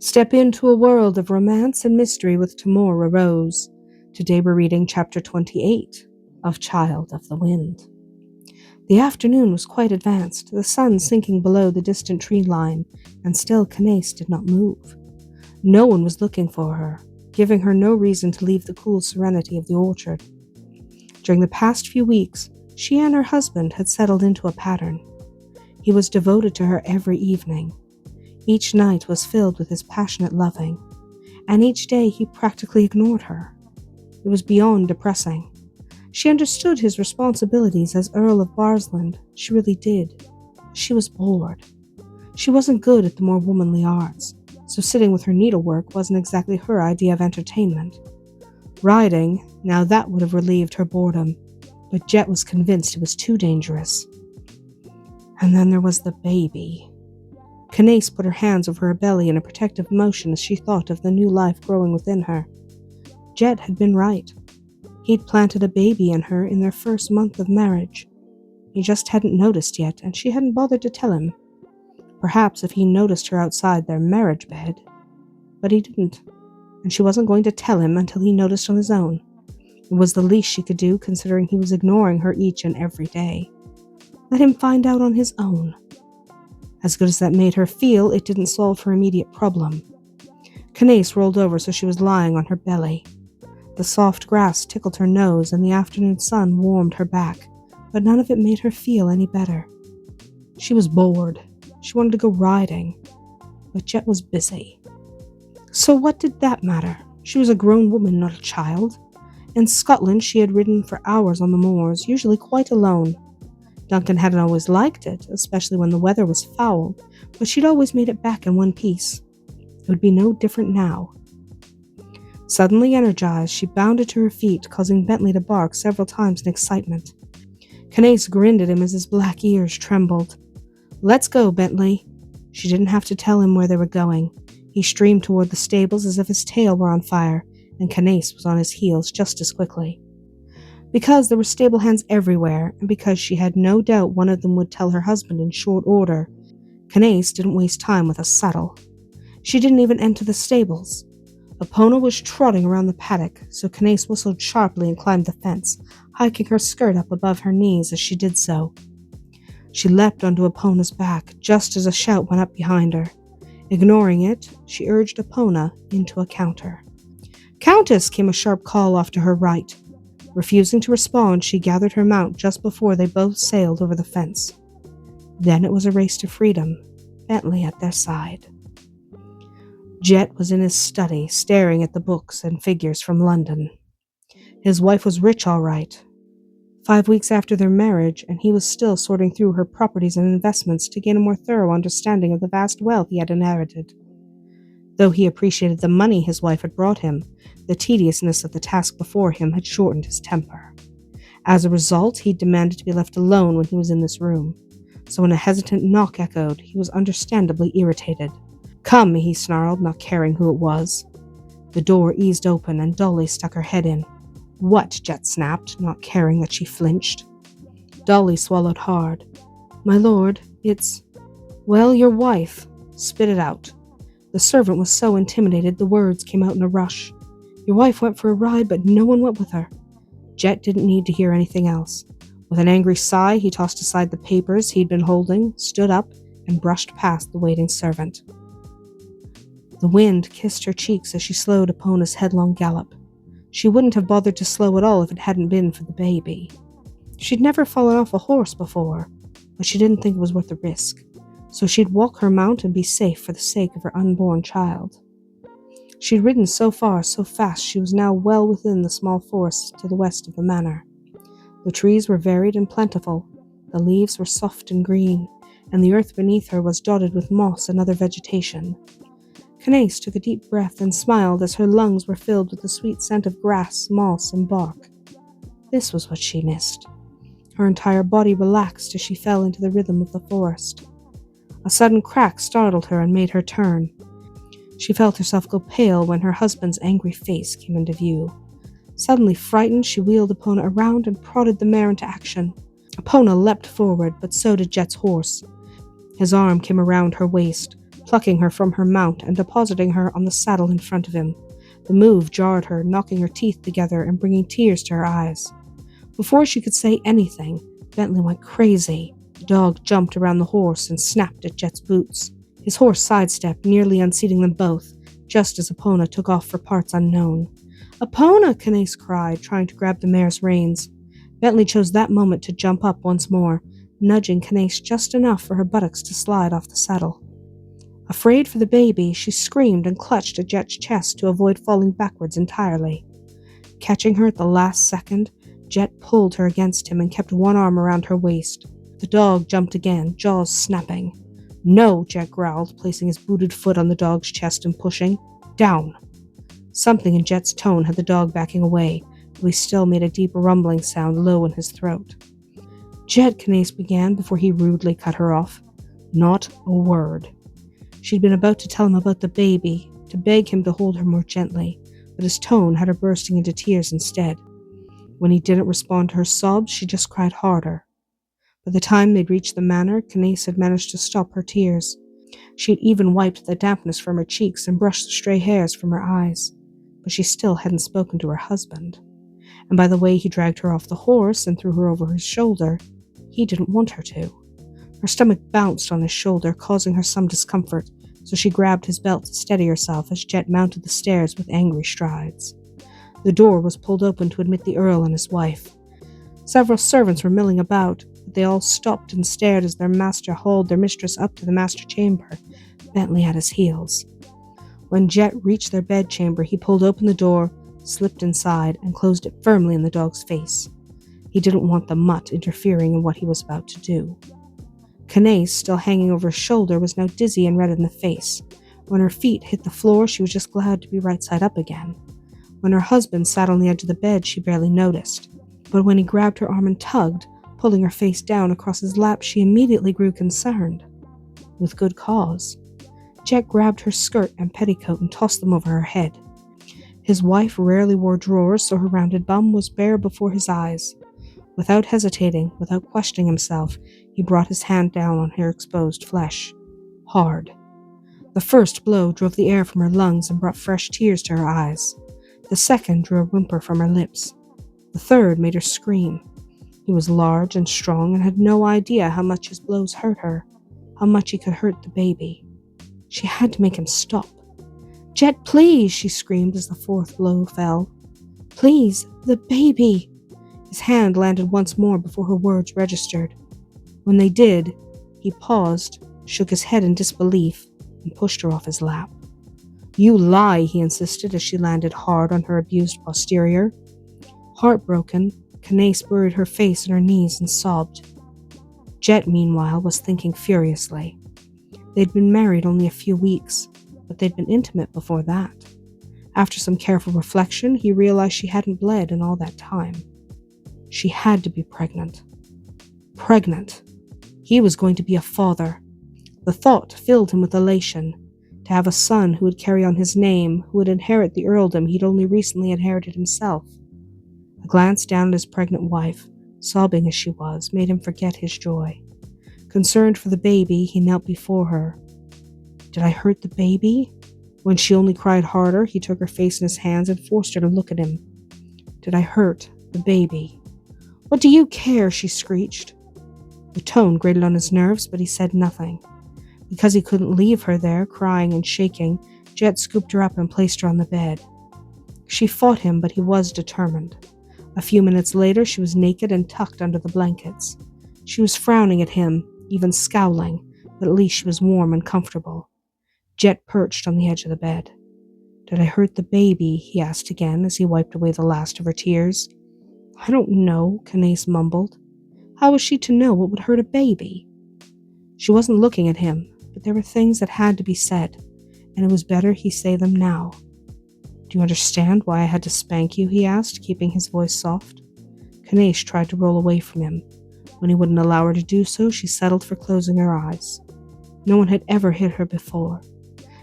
Step into a world of romance and mystery with Tamora Rose. Today we're reading chapter 28 of Child of the Wind. The afternoon was quite advanced, the sun sinking below the distant tree line, and still Canace did not move. No one was looking for her, giving her no reason to leave the cool serenity of the orchard. During the past few weeks, she and her husband had settled into a pattern. He was devoted to her every evening. Each night was filled with his passionate loving, and each day he practically ignored her. It was beyond depressing. She understood his responsibilities as Earl of Barsland. She really did. She was bored. She wasn't good at the more womanly arts, so sitting with her needlework wasn't exactly her idea of entertainment. Riding, now that would have relieved her boredom, but Jett was convinced it was too dangerous. And then there was the baby. Canace put her hands over her belly in a protective motion as she thought of the new life growing within her. Jett had been right. He'd planted a baby in her in their first month of marriage. He just hadn't noticed yet, and she hadn't bothered to tell him. Perhaps if he noticed her outside their marriage bed. But he didn't, and she wasn't going to tell him until he noticed on his own. It was the least she could do, considering he was ignoring her each and every day. Let him find out on his own. As good as that made her feel, it didn't solve her immediate problem. Canace rolled over so she was lying on her belly. The soft grass tickled her nose and the afternoon sun warmed her back, but none of it made her feel any better. She was bored. She wanted to go riding, but Jett was busy. So what did that matter? She was a grown woman, not a child. In Scotland, she had ridden for hours on the moors, usually quite alone. Duncan hadn't always liked it, especially when the weather was foul, but she'd always made it back in one piece. It would be no different now. Suddenly energized, she bounded to her feet, causing Bentley to bark several times in excitement. Canace grinned at him as his black ears trembled. "Let's go, Bentley." She didn't have to tell him where they were going. He streamed toward the stables as if his tail were on fire, and Canace was on his heels just as quickly. Because there were stable hands everywhere, and because she had no doubt one of them would tell her husband in short order, Canace didn't waste time with a saddle. She didn't even enter the stables. Epona was trotting around the paddock, so Canace whistled sharply and climbed the fence, hiking her skirt up above her knees as she did so. She leapt onto Epona's back just as a shout went up behind her. Ignoring it, she urged Epona into a canter. "Countess!" came a sharp call off to her right. Refusing to respond, she gathered her mount just before they both sailed over the fence. Then it was a race to freedom, Bentley at their side. Jett was in his study, staring at the books and figures from London. His wife was rich, all right. 5 weeks after their marriage, and he was still sorting through her properties and investments to gain a more thorough understanding of the vast wealth he had inherited. Though he appreciated the money his wife had brought him, the tediousness of the task before him had shortened his temper. As a result, he demanded to be left alone when he was in this room. So when a hesitant knock echoed, he was understandably irritated. "Come," he snarled, not caring who it was. The door eased open and Dolly stuck her head in. "What?" Jett snapped, not caring that she flinched. Dolly swallowed hard. "My lord, it's... well, your wife. Spit it out." The servant was so intimidated the words came out in a rush. "Your wife went for a ride, but no one went with her." Jett didn't need to hear anything else. With an angry sigh, he tossed aside the papers he'd been holding, stood up, and brushed past the waiting servant. The wind kissed her cheeks as she slowed Epona's headlong gallop. She wouldn't have bothered to slow at all if it hadn't been for the baby. She'd never fallen off a horse before, but she didn't think it was worth the risk, so she'd walk her mount and be safe for the sake of her unborn child. She'd ridden so far, so fast, she was now well within the small forest to the west of the manor. The trees were varied and plentiful, the leaves were soft and green, and the earth beneath her was dotted with moss and other vegetation. Canace took a deep breath and smiled as her lungs were filled with the sweet scent of grass, moss, and bark. This was what she missed. Her entire body relaxed as she fell into the rhythm of the forest. A sudden crack startled her and made her turn. She felt herself go pale when her husband's angry face came into view. Suddenly frightened, she wheeled Epona around and prodded the mare into action. Epona leapt forward, but so did Jett's horse. His arm came around her waist, plucking her from her mount and depositing her on the saddle in front of him. The move jarred her, knocking her teeth together and bringing tears to her eyes. Before she could say anything, Bentley went crazy. The dog jumped around the horse and snapped at Jett's boots. His horse sidestepped, nearly unseating them both, just as Epona took off for parts unknown. "Epona!" Canace cried, trying to grab the mare's reins. Bentley chose that moment to jump up once more, nudging Canace just enough for her buttocks to slide off the saddle. Afraid for the baby, she screamed and clutched at Jett's chest to avoid falling backwards entirely. Catching her at the last second, Jett pulled her against him and kept one arm around her waist. The dog jumped again, jaws snapping. "No," Jett growled, placing his booted foot on the dog's chest and pushing. "Down." Something in Jett's tone had the dog backing away, though he still made a deep rumbling sound low in his throat. "Jett," Canace began before he rudely cut her off. Not a word. She'd been about to tell him about the baby, to beg him to hold her more gently, but his tone had her bursting into tears instead. When he didn't respond to her sobs, she just cried harder. By the time they'd reached the manor, Canace had managed to stop her tears. She had even wiped the dampness from her cheeks and brushed the stray hairs from her eyes, but she still hadn't spoken to her husband. And by the way he dragged her off the horse and threw her over his shoulder, he didn't want her to. Her stomach bounced on his shoulder, causing her some discomfort, so she grabbed his belt to steady herself as Jett mounted the stairs with angry strides. The door was pulled open to admit the Earl and his wife. Several servants were milling about, but they all stopped and stared as their master hauled their mistress up to the master chamber, Bentley at his heels. When Jett reached their bedchamber, he pulled open the door, slipped inside, and closed it firmly in the dog's face. He didn't want the mutt interfering in what he was about to do. Canace, still hanging over his shoulder, was now dizzy and red in the face. When her feet hit the floor, she was just glad to be right side up again. When her husband sat on the edge of the bed, she barely noticed. But when he grabbed her arm and tugged, pulling her face down across his lap, she immediately grew concerned. With good cause. Jett grabbed her skirt and petticoat and tossed them over her head. His wife rarely wore drawers, so her rounded bum was bare before his eyes. Without hesitating, without questioning himself, he brought his hand down on her exposed flesh. Hard. The first blow drove the air from her lungs and brought fresh tears to her eyes. The second drew a whimper from her lips. The third made her scream. He was large and strong and had no idea how much his blows hurt her, how much he could hurt the baby. She had to make him stop. "Jett, please," she screamed as the fourth blow fell. "Please, the baby." His hand landed once more before her words registered. When they did, he paused, shook his head in disbelief, and pushed her off his lap. "You lie," he insisted as she landed hard on her abused posterior. Heartbroken, Canace buried her face in her knees and sobbed. Jett, meanwhile, was thinking furiously. They'd been married only a few weeks, but they'd been intimate before that. After some careful reflection, he realized she hadn't bled in all that time. She had to be pregnant. Pregnant. He was going to be a father. The thought filled him with elation. To have a son who would carry on his name, who would inherit the earldom he'd only recently inherited himself. A glance down at his pregnant wife, sobbing as she was, made him forget his joy. Concerned for the baby, he knelt before her. "Did I hurt the baby?" When she only cried harder, he took her face in his hands and forced her to look at him. "Did I hurt the baby?" "What do you care?" she screeched. The tone grated on his nerves, but he said nothing. Because he couldn't leave her there, crying and shaking, Jett scooped her up and placed her on the bed. She fought him, but he was determined. A few minutes later, she was naked and tucked under the blankets. She was frowning at him, even scowling, but at least she was warm and comfortable. Jett perched on the edge of the bed. "Did I hurt the baby?" he asked again as he wiped away the last of her tears. "I don't know," Canace mumbled. How was she to know what would hurt a baby? She wasn't looking at him, but there were things that had to be said, and it was better he say them now. "Do you understand why I had to spank you?" he asked, keeping his voice soft. Canace tried to roll away from him. When he wouldn't allow her to do so, she settled for closing her eyes. No one had ever hit her before.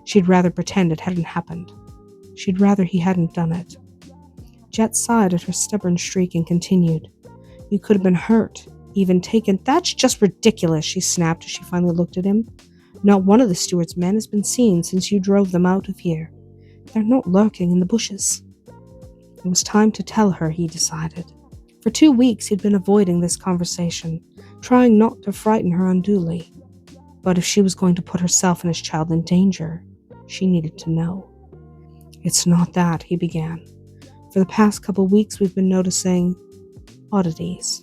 She'd rather pretend it hadn't happened. She'd rather he hadn't done it. Jett sighed at her stubborn streak and continued. "You could have been hurt, even taken—" "That's just ridiculous," she snapped as she finally looked at him. Not one of the steward's men has been seen since you drove them out of here. They're not lurking in the bushes." It was time to tell her, he decided. For 2 weeks he'd been avoiding this conversation, trying not to frighten her unduly. But if she was going to put herself and his child in danger, she needed to know. "It's not that," he began. "For the past couple weeks we've been noticing oddities."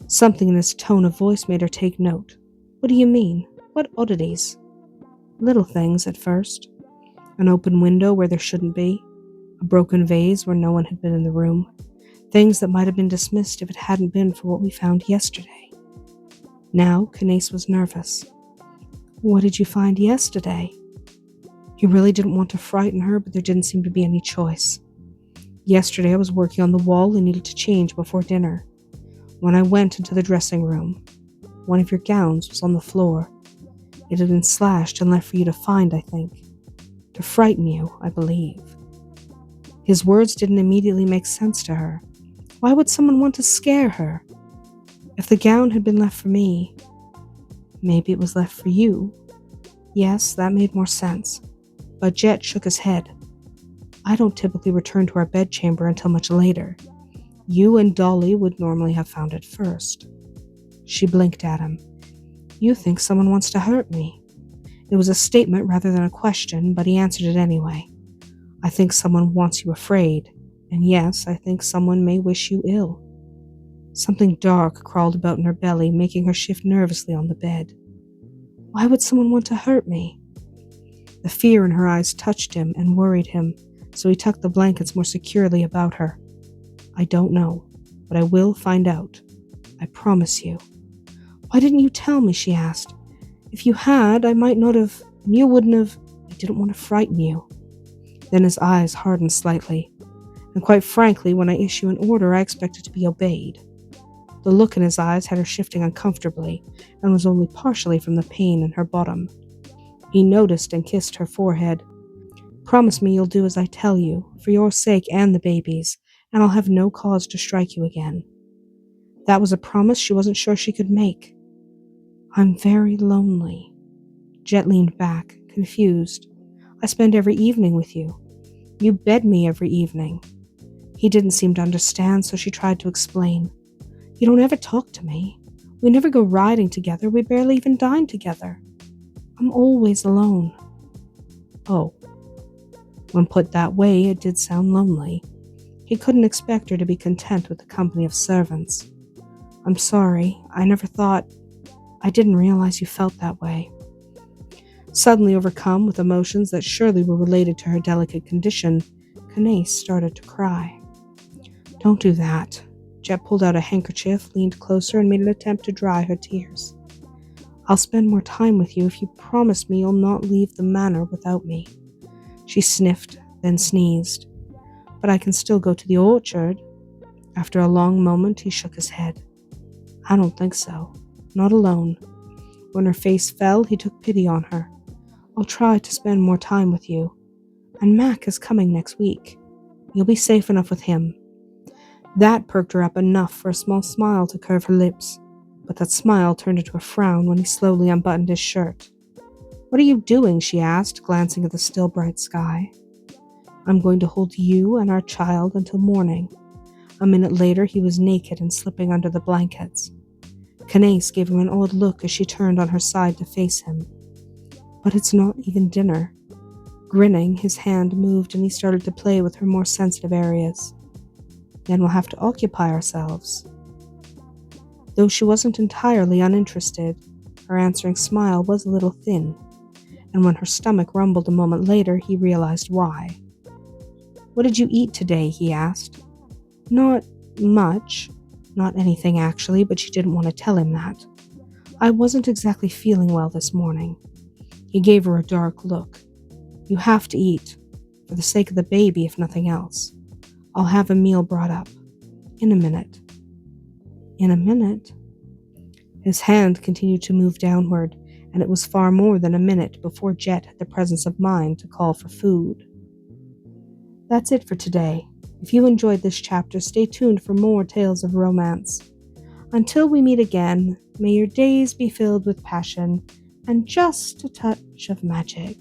Something in his tone of voice made her take note. "What do you mean? What oddities?" "Little things at first. An open window where there shouldn't be. A broken vase where no one had been in the room. Things that might have been dismissed if it hadn't been for what we found yesterday." Now Canace was nervous. "What did you find yesterday?" He really didn't want to frighten her, but there didn't seem to be any choice. "Yesterday I was working on the wall and needed to change before dinner. When I went into the dressing room, one of your gowns was on the floor. It had been slashed and left for you to find, I think. To frighten you, I believe." His words didn't immediately make sense to her. Why would someone want to scare her? If the gown had been left for me, maybe it was left for you. Yes, that made more sense. But Jett shook his head. "I don't typically return to our bedchamber until much later. You and Dolly would normally have found it first." She blinked at him. "You think someone wants to hurt me?" It was a statement rather than a question, but he answered it anyway. "I think someone wants you afraid, and yes, I think someone may wish you ill." Something dark crawled about in her belly, making her shift nervously on the bed. Why would someone want to hurt me? The fear in her eyes touched him and worried him, so he tucked the blankets more securely about her. "I don't know, but I will find out. I promise you." "Why didn't you tell me?" she asked. "If you had, I might not have, and you wouldn't have. I didn't want to frighten you." Then his eyes hardened slightly. "And quite frankly, when I issue an order, I expect it to be obeyed." The look in his eyes had her shifting uncomfortably, and was only partially from the pain in her bottom. He noticed and kissed her forehead. "Promise me you'll do as I tell you, for your sake and the baby's, and I'll have no cause to strike you again." That was a promise she wasn't sure she could make. "I'm very lonely." Jett leaned back, confused. "I spend every evening with you. You bed me every evening." He didn't seem to understand, so she tried to explain. "You don't ever talk to me. We never go riding together. We barely even dine together. I'm always alone." Oh. When put that way, it did sound lonely. He couldn't expect her to be content with the company of servants. "I'm sorry. I never thought. I didn't realize you felt that way." Suddenly overcome with emotions that surely were related to her delicate condition, Canace started to cry. "Don't do that." Jett pulled out a handkerchief, leaned closer, and made an attempt to dry her tears. "I'll spend more time with you if you promise me you'll not leave the manor without me." She sniffed, then sneezed. "But I can still go to the orchard." After a long moment, he shook his head. "I don't think so. Not alone." When her face fell, he took pity on her. "I'll try to spend more time with you. And Mac is coming next week. You'll be safe enough with him." That perked her up enough for a small smile to curve her lips, but that smile turned into a frown when he slowly unbuttoned his shirt. "What are you doing?" she asked, glancing at the still bright sky. "I'm going to hold you and our child until morning." A minute later, he was naked and slipping under the blankets. Canace gave him an odd look as she turned on her side to face him. "But it's not even dinner." Grinning, his hand moved and he started to play with her more sensitive areas. "Then we'll have to occupy ourselves." Though she wasn't entirely uninterested, her answering smile was a little thin, and when her stomach rumbled a moment later, he realized why. "What did you eat today?" he asked. "Not much. Not anything, actually, but she didn't want to tell him that. I wasn't exactly feeling well this morning." He gave her a dark look. "You have to eat, for the sake of the baby, if nothing else. I'll have a meal brought up. In a minute." "In a minute?" His hand continued to move downward, and it was far more than a minute before Jett had the presence of mind to call for food. That's it for today. If you enjoyed this chapter, stay tuned for more tales of romance. Until we meet again, may your days be filled with passion, and just a touch of magic.